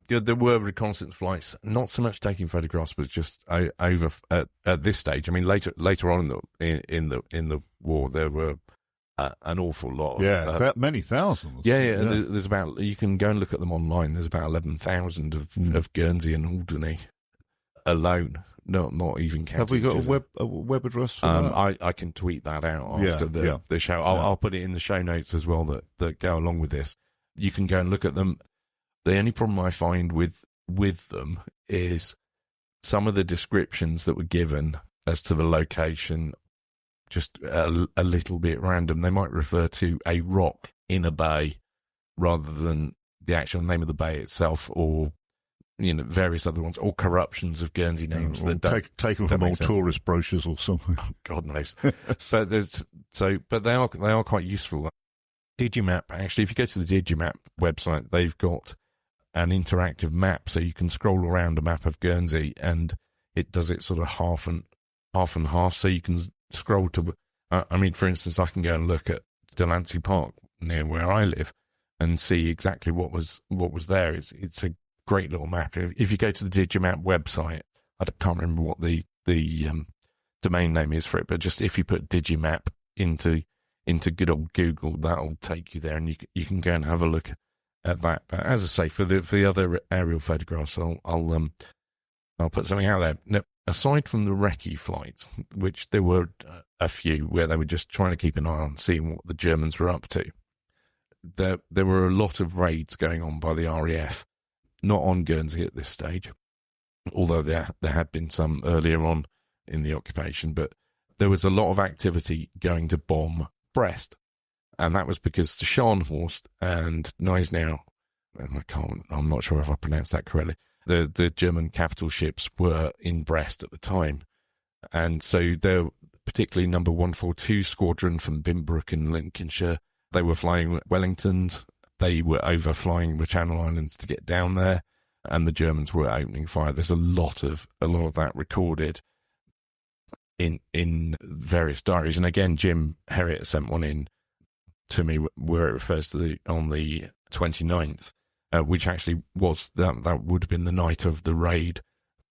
there were reconnaissance flights, not so much taking photographs, but just over at this stage. I mean, later on in the war, there were an awful lot. Of, many thousands. Yeah. There's about, you can go and look at them online. There's about 11,000 of Guernsey and Alderney alone. Not even counting. Have we got a web address for that? I can tweet that out after the show. I'll put it in the show notes as well that go along with this. You can go and look at them. The only problem I find with them is some of the descriptions that were given as to the location, just a little bit random. They might refer to a rock in a bay rather than the actual name of the bay itself, or various other ones, or corruptions of Guernsey names taken from old tourist brochures or something. Oh, God knows. but they are quite useful. Digimap, actually, if you go to the Digimap website, they've got an interactive map, so you can scroll around a map of Guernsey, and it does it sort of half and half. So you can scroll to, for instance, I can go and look at Delancey Park near where I live and see exactly what was there. It's a great little map. If you go to the Digimap website, I can't remember what the domain name is for it, but just if you put Digimap into good old Google, that'll take you there, and you can go and have a look at that. But as I say, for the other aerial photographs, I'll put something out there. Now, aside from the recce flights, which there were a few where they were just trying to keep an eye on seeing what the Germans were up to, there were a lot of raids going on by the RAF, not on Guernsey at this stage, although there had been some earlier on in the occupation, but there was a lot of activity going to bomb Brest. And that was because the Scharnhorst and Gneisenau, I'm not sure if I pronounced that correctly, the German capital ships were in Brest at the time. And so they're particularly number 142 Squadron from Bimbrook in Lincolnshire. They were flying Wellingtons. They were overflying the Channel Islands to get down there, and the Germans were opening fire. There's a lot of that recorded in various diaries. And again, Jim Herriot sent one in to me where it refers to on the 29th, which actually was that would have been the night of the raid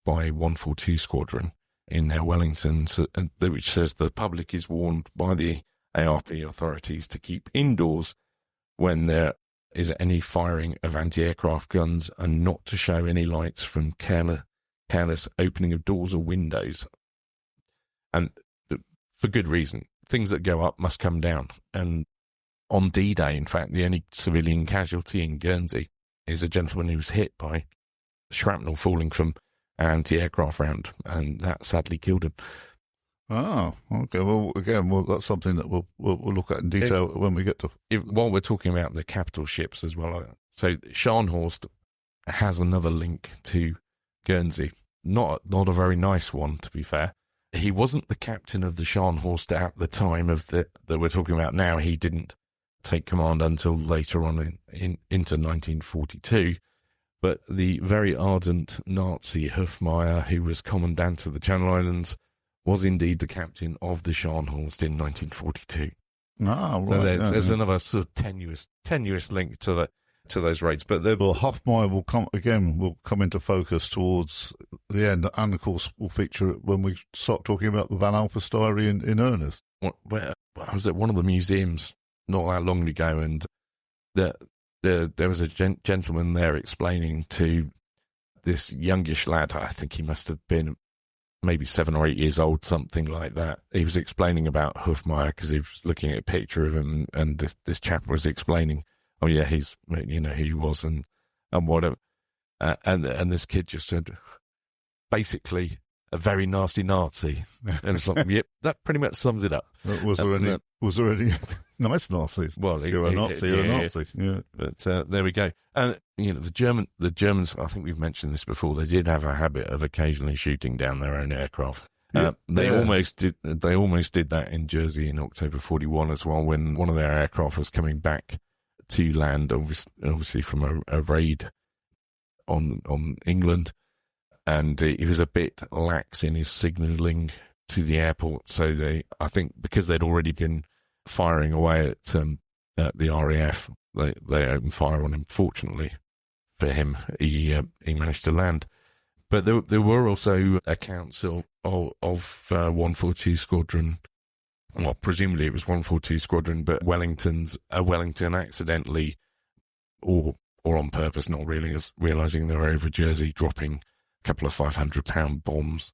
by 142 Squadron in their Wellingtons, which says the public is warned by the ARP authorities to keep indoors when there is any firing of anti-aircraft guns, and not to show any lights from careless opening of doors or windows. And for good reason. Things that go up must come down. And on D-Day, in fact, the only civilian casualty in Guernsey is a gentleman who was hit by shrapnel falling from an anti-aircraft round, and that sadly killed him. Oh, okay. Well, again, that's something that we'll look at in detail when we get to. While we're talking about the capital ships as well, so Scharnhorst has another link to Guernsey. Not a very nice one, to be fair. He wasn't the captain of the Scharnhorst at the time that we're talking about now. He didn't take command until later on into 1942. But the very ardent Nazi Hofmeier, who was Commandant of the Channel Islands, was indeed the captain of the Scharnhorst in 1942. Ah, right. So there's another sort of tenuous link to those raids. But Hofmeier will come into focus towards the end, and of course will feature when we start talking about the Van Alpha diary in earnest. I was at one of the museums not that long ago, and there was a gentleman there explaining to this youngish lad. I think he must have been maybe 7 or 8 years old, something like that. He was explaining about Hofmeier because he was looking at a picture of him, and this chap was explaining, oh yeah, he's, who he was and whatever. And this kid just said, basically, a very nasty Nazi. And it's like, yep, that pretty much sums it up. Was there any nice Nazis? Well, you're a Nazi. Yeah. But there we go. And the Germans, I think we've mentioned this before, they did have a habit of occasionally shooting down their own aircraft. They almost did that in Jersey in October 41 as well, when one of their aircraft was coming back to land, obviously from a raid on England, and he was a bit lax in his signalling to the airport. So I think because they'd already been firing away at the RAF, they opened fire on him. Fortunately for him. He managed to land. But there were also accounts of 142 Squadron. Well, presumably it was 142 Squadron, but Wellington accidentally, or on purpose, not really, realising they were over Jersey, dropping a couple of 500-pound bombs,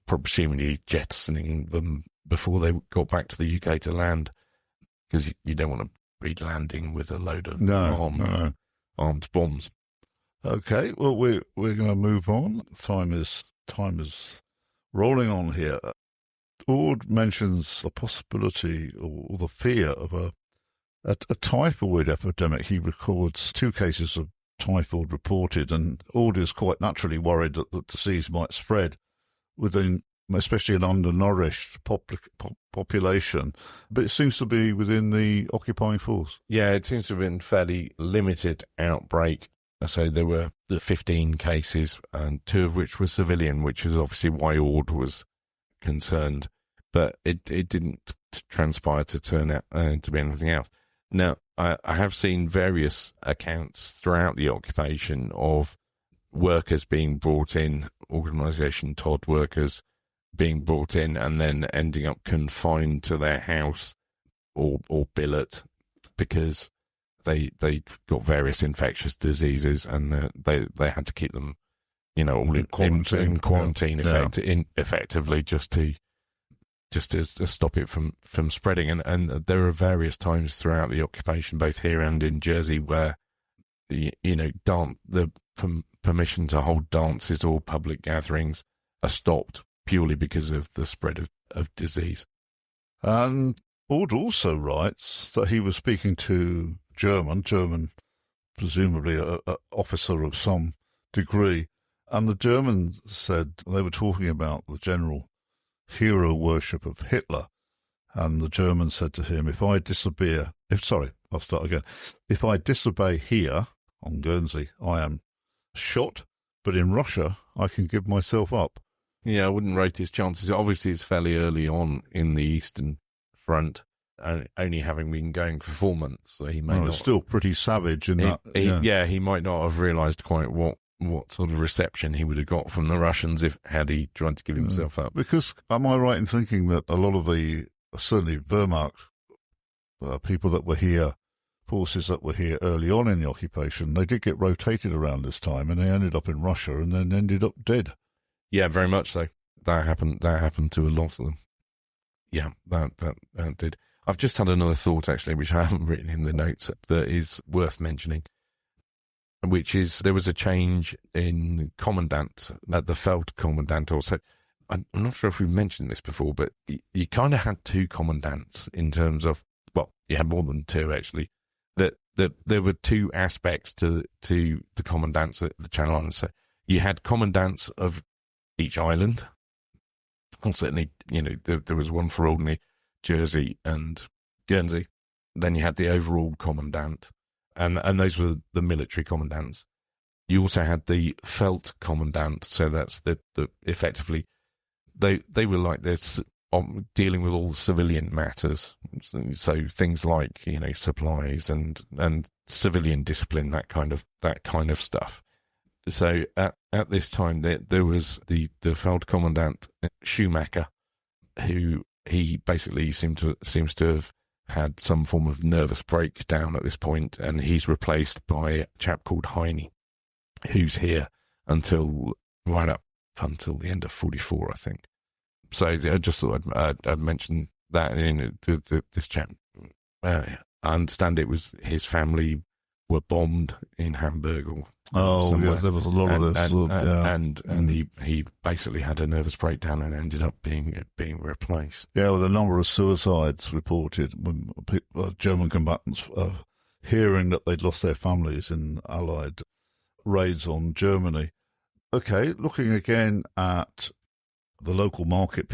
presumably jettisoning them before they got back to the UK to land, because you don't want to be landing with a load of armed bombs. Okay, well, we're going to move on. Time is rolling on here. Ord mentions the possibility or the fear of a typhoid epidemic. He records 2 cases of typhoid reported, and Ord is quite naturally worried that the disease might spread within, especially an undernourished population. But it seems to be within the occupying force. Yeah, it seems to have been fairly limited outbreak. So there were the 15 cases, and 2 of which were civilian, which is obviously why Ord was concerned. But it didn't transpire to turn out to be anything else. Now, I have seen various accounts throughout the occupation of workers being brought in, organisation Todd workers being brought in and then ending up confined to their house or billet because they got various infectious diseases, and they had to keep them, all in quarantine effectively just to stop it from spreading. And there are various times throughout the occupation, both here and in Jersey, where permission to hold dances or public gatherings are stopped purely because of the spread of disease. And Ord also writes that he was speaking to German, presumably an officer of some degree, and the German said they were talking about the general hero worship of Hitler, and the German said to him, if I disobey here on Guernsey, I am shot, but in Russia, I can give myself up. Yeah, I wouldn't rate his chances. Obviously, it's fairly early on in the Eastern Front, and only having been going for 4 months, so he may not. It's still pretty savage in that. He might not have realised quite what sort of reception he would have got from the Russians had he tried to give himself up. Because am I right in thinking that a lot of the, certainly Wehrmacht, people that were here, forces that were here early on in the occupation, they did get rotated around this time, and they ended up in Russia and then ended up dead. Yeah, very much so. That happened to a lot of them. Yeah, that did. I've just had another thought, actually, which I haven't written in the notes, that is worth mentioning, which is there was a change in commandant at the Feldkommandant also. I'm not sure if we've mentioned this before, but you kind of had 2 commandants in terms of, well, you had more than 2, actually, that there were 2 aspects to the commandants at the Channel Islands. So you had commandants of each island. Well, certainly, there was one for Alderney, Jersey and Guernsey. Then you had the overall commandant, and those were the military commandants. You also had the Feldkommandant, so that's the effectively they were like this, dealing with all civilian matters. So things like supplies and civilian discipline, that kind of stuff. So at this time there was the Feldkommandant Schumacher, who he basically seems to have had some form of nervous breakdown at this point, and he's replaced by a chap called Heine, who's here right up until the end of 44, I think. So I just thought I'd mention that in this chap. I understand it was his family were bombed in Hamburg or somewhere. Yeah, there was a lot of this. And he basically had a nervous breakdown and ended up being replaced. Yeah, with a number of suicides reported when German combatants hearing that they'd lost their families in Allied raids on Germany. Okay, looking again at the local market,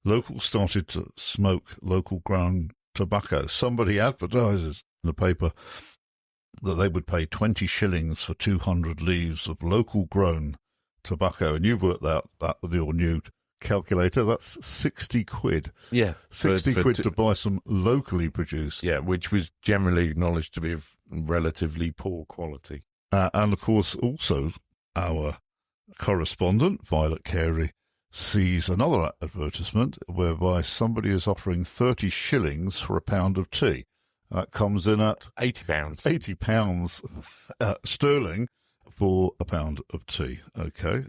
locals started to smoke local grown tobacco. Somebody advertises in the paper that they would pay 20 shillings for 200 leaves of local grown tobacco, and you've worked out that with your new calculator, that's 60 quid. Yeah. 60 quid to buy some locally produced. Yeah, which was generally acknowledged to be of relatively poor quality. And, of course, also our correspondent, Violet Carey, sees another advertisement whereby somebody is offering 30 shillings for a pound of tea. That comes in at £80. £80 sterling for a pound of tea. Okay.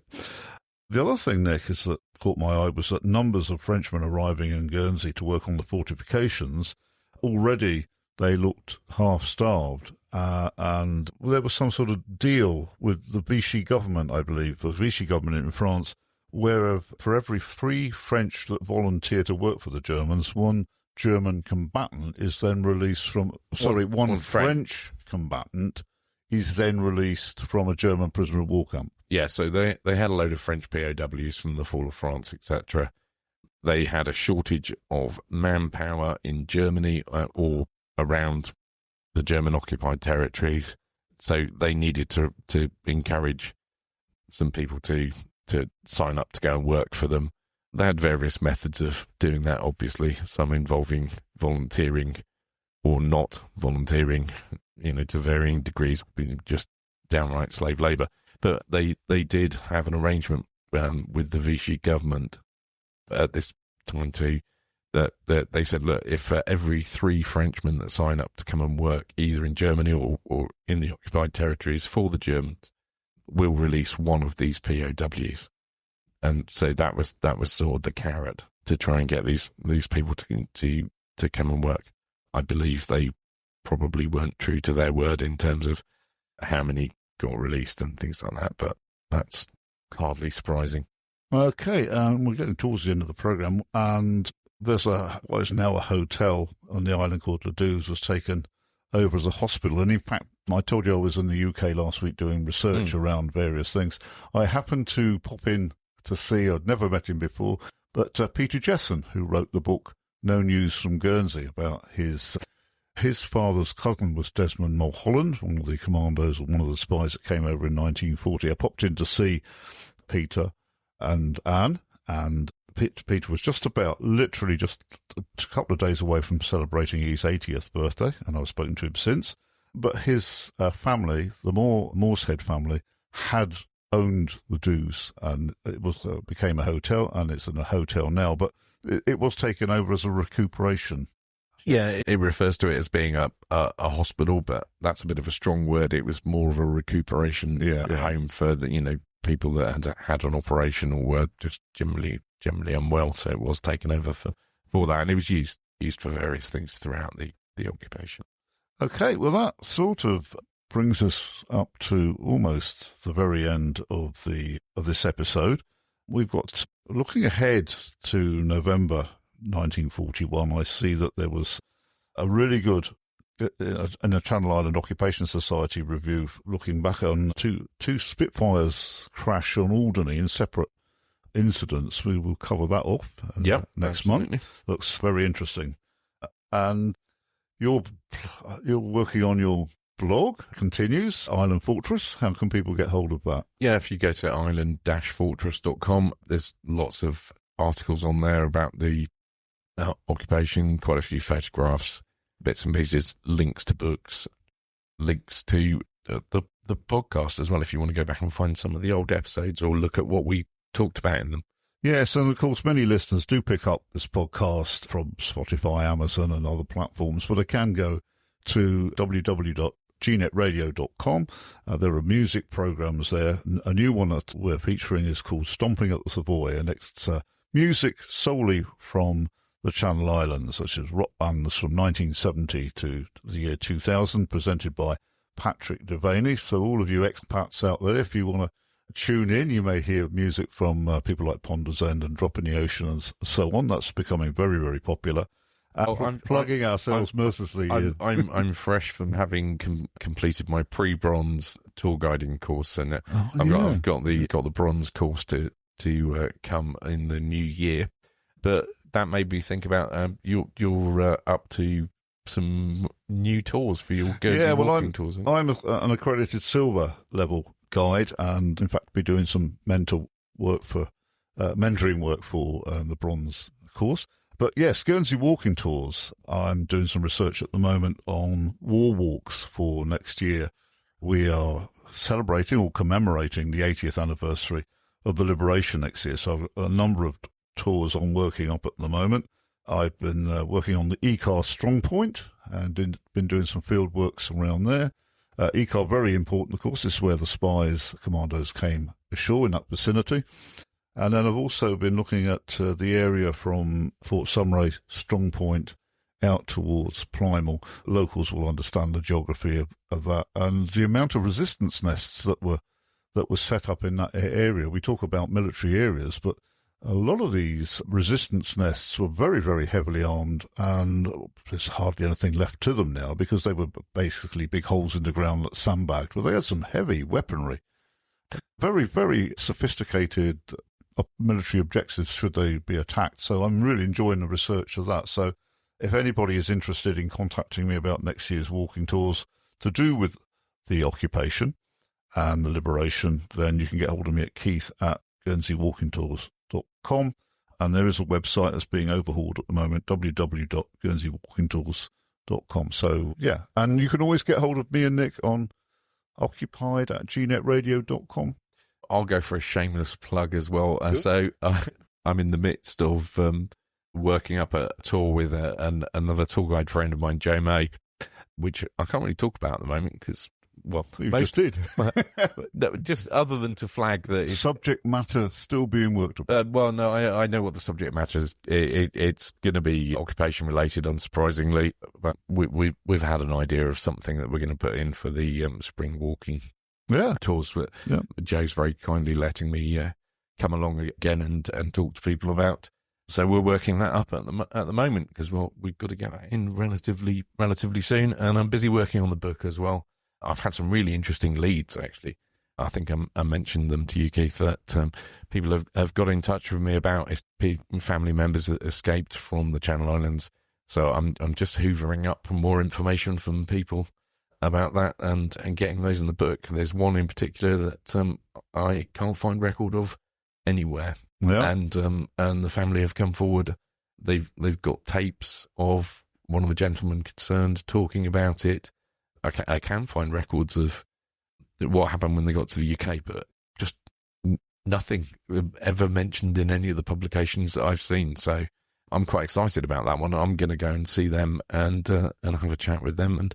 The other thing, Nick, is that caught my eye was that numbers of Frenchmen arriving in Guernsey to work on the fortifications, already they looked half-starved. And there was some sort of deal with the Vichy government, I believe, the Vichy government in France, where for every 3 French that volunteer to work for the Germans, one German combatant is then released from... one French combatant is then released from a German prisoner of war camp. Yeah, so they had a load of French POWs from the fall of France, etc. They had a shortage of manpower in Germany or around the German-occupied territories, so they needed to encourage some people to sign up to go and work for them. They had various methods of doing that, obviously, some involving volunteering or not volunteering, to varying degrees, just downright slave labour. But they did have an arrangement with the Vichy government at this time too, that they said, look, if every 3 Frenchmen that sign up to come and work either in Germany or in the occupied territories for the Germans, we'll release one of these POWs. And so that was sort of the carrot to try and get these people to come and work. I believe they probably weren't true to their word in terms of how many got released and things like that, but that's hardly surprising. Okay, we're getting towards the end of the programme, and there's what is now a hotel on the island called Ladouze was taken over as a hospital. And in fact, I told you I was in the UK last week doing research around various things. I happened to pop in to see, I'd never met him before, but Peter Jesson, who wrote the book No News from Guernsey, about his father's cousin was Desmond Mulholland, one of the commandos or one of the spies that came over in 1940. I popped in to see Peter and Anne, and Peter was literally just a couple of days away from celebrating his 80th birthday, and I've spoken to him since. But his family, the Moorshead family, had owned the Douze, and it became a hotel, and it's in a hotel now, but it was taken over as a recuperation. Yeah, it refers to it as being a hospital, but that's a bit of a strong word. It was more of a recuperation home for the, people that had an operation or were just generally unwell, so it was taken over for that, and it was used for various things throughout the occupation. Okay, well, that sort of brings us up to almost the very end of this episode. We've got, looking ahead to November 1941, I see that there was a really good, in a Channel Island Occupation Society review, looking back on two Spitfires crash on Alderney in separate incidents. We will cover that off next month. Looks very interesting. And you're working on your blog, continues, Island Fortress. How can people get hold of that? Yeah, if you go to island-fortress.com, there's lots of articles on there about the occupation, quite a few photographs, bits and pieces, links to books, links to the podcast as well, if you want to go back and find some of the old episodes or look at what we talked about in them. Yes, and of course many listeners do pick up this podcast from Spotify, Amazon and other platforms, but they can go to www.gnetradio.com. There are music programs there. A new one that we're featuring is called Stomping at the Savoy, and it's music solely from the Channel Islands, such as rock bands from 1970 to the year 2000, presented by Patrick Devaney. So all of you expats out there, if you want to tune in, you may hear music from people like Ponder's End and Drop in the Ocean and so on. That's becoming very, very popular. I'm plugging ourselves mercilessly. I'm fresh from having completed my pre-bronze tour guiding course, and I've got the bronze course to come in the new year. But that made me think about you're up to some new tours for your Guernsey walking tours. I'm an accredited silver level guide, and in fact be doing some mentor work for mentoring work for the bronze course. But yes, Guernsey walking tours. I'm doing some research at the moment on war walks for next year. We are celebrating or commemorating the 80th anniversary of the liberation next year. So a number of tours I'm working up at the moment. I've been working on the ECAR Strong Point and been doing some field works around there. ECAR, very important, of course. This is where the spies, commandos came ashore in that vicinity. And then I've also been looking at the area from Fort Sumray, Strong Point, out towards Plymouth. Locals will understand the geography of that. And the amount of resistance nests that were set up in that area. We talk about military areas, but a lot of these resistance nests were very, very heavily armed, and there's hardly anything left to them now because they were basically big holes in the ground that sandbagged. But they had some heavy weaponry. Very, very sophisticated military objectives should they be attacked. So I'm really enjoying the research of that. So if anybody is interested in contacting me about next year's walking tours to do with the occupation and the liberation, then you can get hold of me at keith@guernseywalkingtours.com. And there is a website that's being overhauled at the moment, www.guernseywalkingtours.com. So, yeah. And you can always get hold of me and Nick on occupied@gnetradio.com. I'll go for a shameless plug as well. So I'm in the midst of working up a tour with another tour guide friend of mine, Joe May, which I can't really talk about at the moment because, well, you just did. Just other than to flag that subject matter still being worked upon. Well, no, I know what the subject matter is. It's going to be occupation related, unsurprisingly. But we've had an idea of something that we're going to put in for the spring walking tours. Joe's very kindly letting me come along again and talk to people about. So we're working that up at the moment because we've got to get that in relatively soon. And I'm busy working on the book as well. I've had some really interesting leads, actually. I think I mentioned them to you, Keith, that people have got in touch with me about family members that escaped from the Channel Islands. So I'm just hoovering up more information from people about that and getting those in the book. There's one in particular that I can't find record of anywhere. Yeah. And the family have come forward. They've got tapes of one of the gentlemen concerned talking about it. I can find records of what happened when they got to the UK, but just nothing ever mentioned in any of the publications that I've seen. So I'm quite excited about that one. I'm going to go and see them and have a chat with them.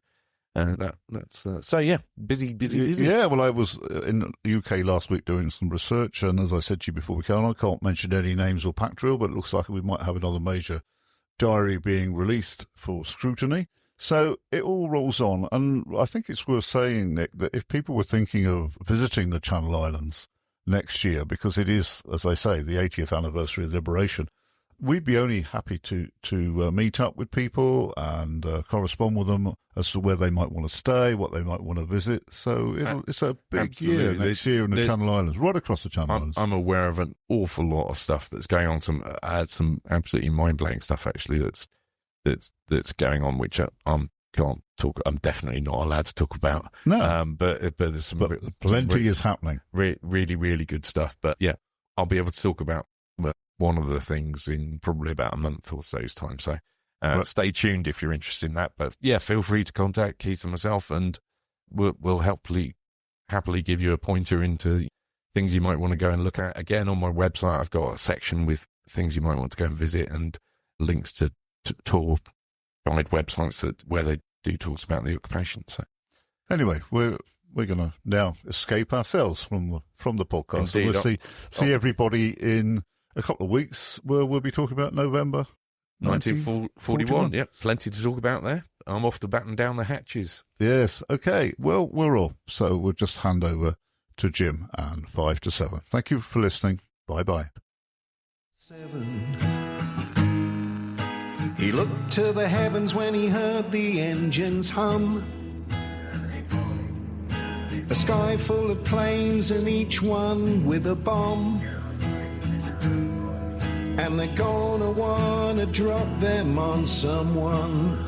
And that's so yeah, busy. Yeah, well, I was in the UK last week doing some research, and as I said to you before we came on, I can't mention any names or pack drill, but it looks like we might have another major diary being released for scrutiny. So it all rolls on, and I think it's worth saying, Nick, that if people were thinking of visiting the Channel Islands next year, because it is, as I say, the 80th anniversary of liberation, we'd be only happy to meet up with people and correspond with them as to where they might want to stay, what they might want to visit. So it's a big year next year in the Channel Islands, right across the Channel Islands. I'm aware of an awful lot of stuff that's going on. Some absolutely mind-blowing stuff, actually, that's going on, which I can't talk. I'm definitely not allowed to talk about. No, but there's some plenty is happening. Really, really good stuff. But yeah, I'll be able to talk about one of the things in probably about a month or so's time. So stay tuned if you're interested in that. But yeah, feel free to contact Keith and myself, and we'll happily give you a pointer into things you might want to go and look at. Again, on my website, I've got a section with things you might want to go and visit and links to tour guide websites where they do talks about the occupation. So anyway, we're going to now escape ourselves from the podcast. Indeed. So we'll see everybody in a couple of weeks. We'll be talking about November 1941. Yep, plenty to talk about there. I'm off to batten down the hatches. Yes. Okay. Well, we're off. So we'll just hand over to Jim and 5 to 7. Thank you for listening. Bye-bye. 7. He looked to the heavens when he heard the engines hum. A sky full of planes and each one with a bomb. And they're gonna wanna drop them on someone.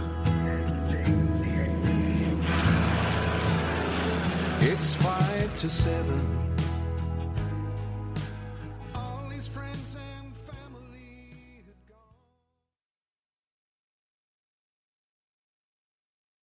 It's 5 to 7.